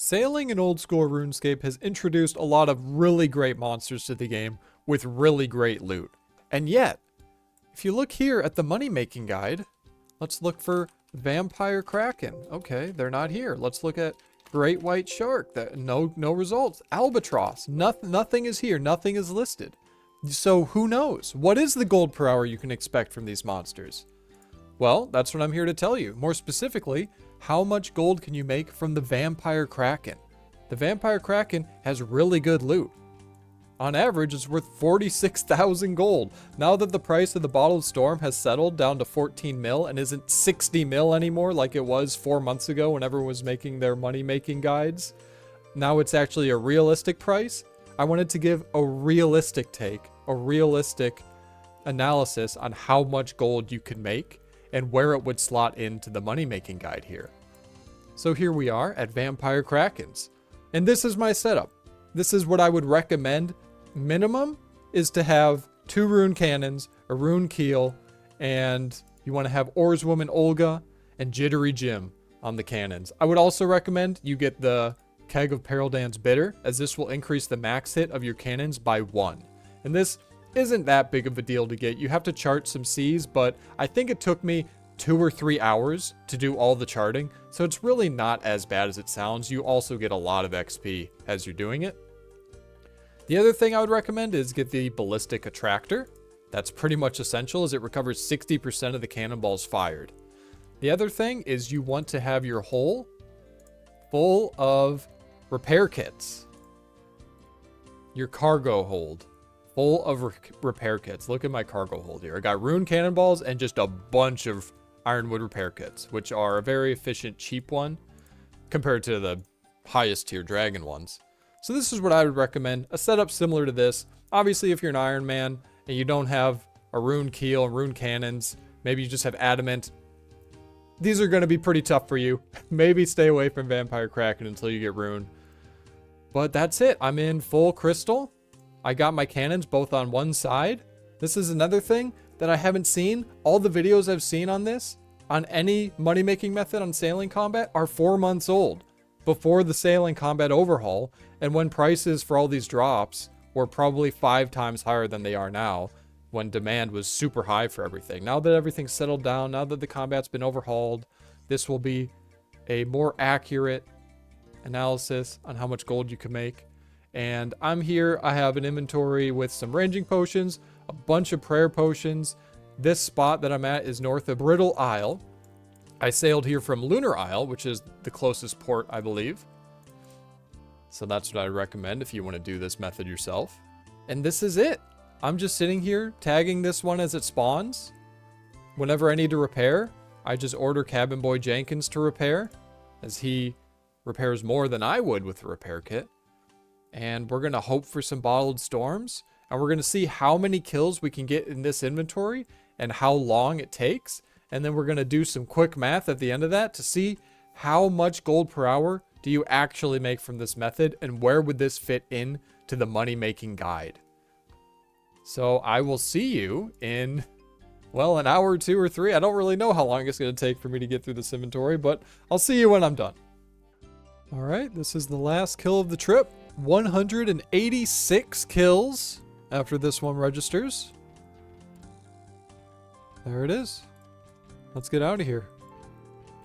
Sailing in old school RuneScape has introduced a lot of really great monsters to the game with really great loot. And yet, if you look here at the money making guide, let's look for Vampyre Kraken. Okay, they're not here. Let's look at Great White Shark. No results. Albatross. Nothing is here. Nothing is listed. So who knows? What is the gold per hour you can expect from these monsters? Well, that's what I'm here to tell you. More specifically, how much gold can you make from the Vampyre Kraken? The Vampyre Kraken has really good loot. On average, it's worth 46,000 gold. Now that the price of the Bottled Storm has settled down to 14 mil and isn't 60 mil anymore like it was 4 months ago when everyone was making their money-making guides, now it's actually a realistic price. I wanted to give a realistic take, a realistic analysis on how much gold you could make and where it would slot into the money-making guide here. So here we are at Vampyre Krakens. And this is my setup. This is what I would recommend. Minimum is to have 2 rune cannons, a rune keel, and you want to have Oarswoman Olga and Jittery Jim on the cannons. I would also recommend you get the Keg of Perildan's Bitter, as this will increase the max hit of your cannons by 1. And this isn't that big of a deal to get. You have to chart some seas, but I think it took me 2 or 3 hours to do all the charting, so it's really not as bad as it sounds. You also get a lot of XP as you're doing it. The other thing I would recommend is get the Ballistic Attractor. That's pretty much essential, as it recovers 60% of the cannonballs fired. The other thing is you want to have your hull full of repair kits. Your cargo hold full of repair kits. Look at my cargo hold here. I got rune cannonballs and just a bunch of ironwood repair kits, which are a very efficient, cheap one compared to the highest tier dragon ones. So this is what I would recommend. A setup similar to this. Obviously, if you're an Iron Man and you don't have a rune keel and rune cannons, maybe you just have adamant, these are going to be pretty tough for you. Maybe stay away from Vampyre Kraken until you get rune. But that's it. I'm in full crystal. I got my cannons both on one side. This is another thing that I haven't seen. All the videos I've seen on this, on any money-making method on sailing combat, are 4 months old, before the sailing combat overhaul, and when prices for all these drops were probably 5 times higher than they are now, when demand was super high for everything. Now that everything's settled down, now that the combat's been overhauled, this will be a more accurate analysis on how much gold you can make. And I'm here, I have an inventory with some ranging potions, a bunch of prayer potions. This spot that I'm at is north of Brittle Isle. I sailed here from Lunar Isle, which is the closest port, I believe. So that's what I recommend if you want to do this method yourself. And this is it. I'm just sitting here tagging this one as it spawns. Whenever I need to repair, I just order Cabin Boy Jenkins to repair, as he repairs more than I would with the repair kit. And we're going to hope for some Bottled Storms, and we're going to see how many kills we can get in this inventory and how long it takes. And then we're going to do some quick math at the end of that to see how much gold per hour do you actually make from this method, and where would this fit in to the money making guide. So I will see you in, well, an hour or 2 or 3. I don't really know how long it's going to take for me to get through this inventory, but I'll see you when I'm done. All right, this is the last kill of the trip. 186 kills after this one registers. There it is. Let's get out of here.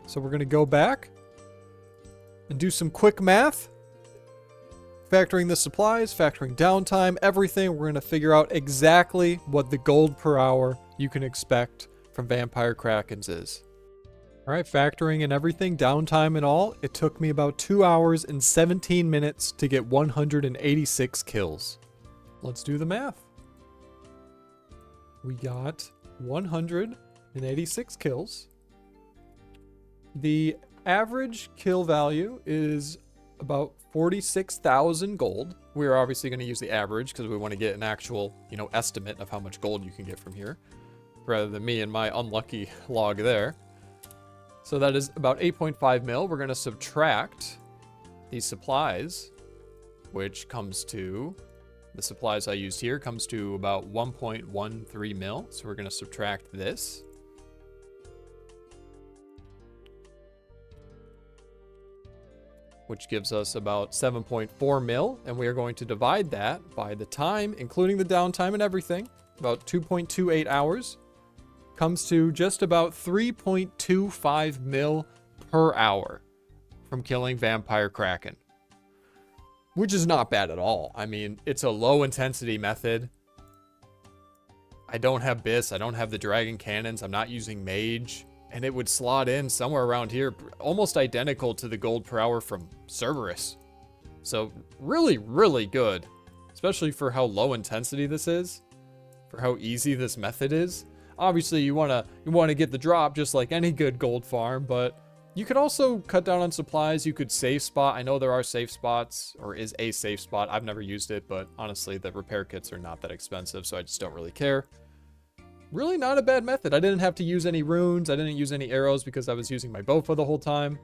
So we're going to go back and do some quick math. Factoring the supplies, factoring downtime, everything. We're going to figure out exactly what the gold per hour you can expect from Vampyre Krakens is. All right, factoring in everything, downtime and all, it took me about 2 hours and 17 minutes to get 186 kills. Let's do the math. We got 186 kills. The average kill value is about 46,000 gold. We're obviously going to use the average because we want to get an actual, estimate of how much gold you can get from here, rather than me and my unlucky log there. So that is about 8.5 mil. We're going to subtract these supplies, which comes to, the supplies I used here comes to about 1.13 mil. So we're going to subtract this. which gives us about 7.4 mil. And we are going to divide that by the time, including the downtime and everything, about 2.28 hours, comes to just about 3.25 mil per hour from killing Vampyre Kraken, which is not bad at all. I mean, it's a low intensity method. I don't have Biss, I don't have the dragon cannons, I'm not using mage, and it would slot in somewhere around here, almost identical to the gold per hour from Cerberus. So really, really good, especially for how low intensity this is, for how easy this method is. Obviously, you wanna get the drop just like any good gold farm, but you could also cut down on supplies. You could safe spot. I know there are safe spots, or is a safe spot. I've never used it, but honestly, the repair kits are not that expensive, so I just don't really care. Really not a bad method. I didn't have to use any runes. I didn't use any arrows because I was using my bow for the whole time.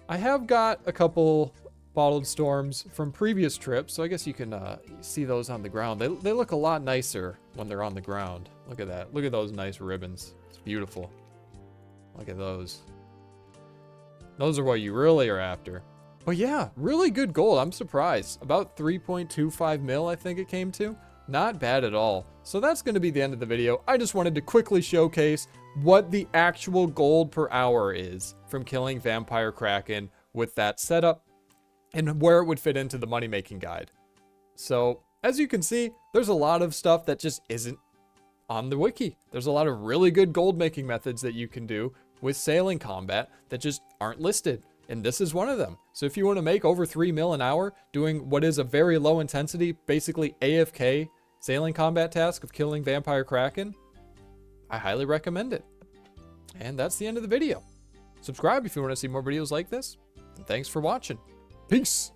I have got a couple bottled storms from previous trips, so I guess you can see those on the ground. They look a lot nicer when they're on the ground. Look at that. Look at those nice ribbons. It's beautiful. Look at those. Those are what you really are after. But yeah, really good gold. I'm surprised. About 3.25 mil, I think it came to. Not bad at all. So that's going to be the end of the video. I just wanted to quickly showcase what the actual gold per hour is from killing Vampyre Kraken with that setup and where it would fit into the money making guide. So as you can see, there's a lot of stuff that just isn't on the wiki. There's a lot of really good gold making methods that you can do with sailing combat that just aren't listed. And this is one of them. So if you want to make over 3 mil an hour doing what is a very low intensity, basically AFK sailing combat task of killing Vampyre Kraken, I highly recommend it. And that's the end of the video. Subscribe if you want to see more videos like this. And thanks for watching. Peace.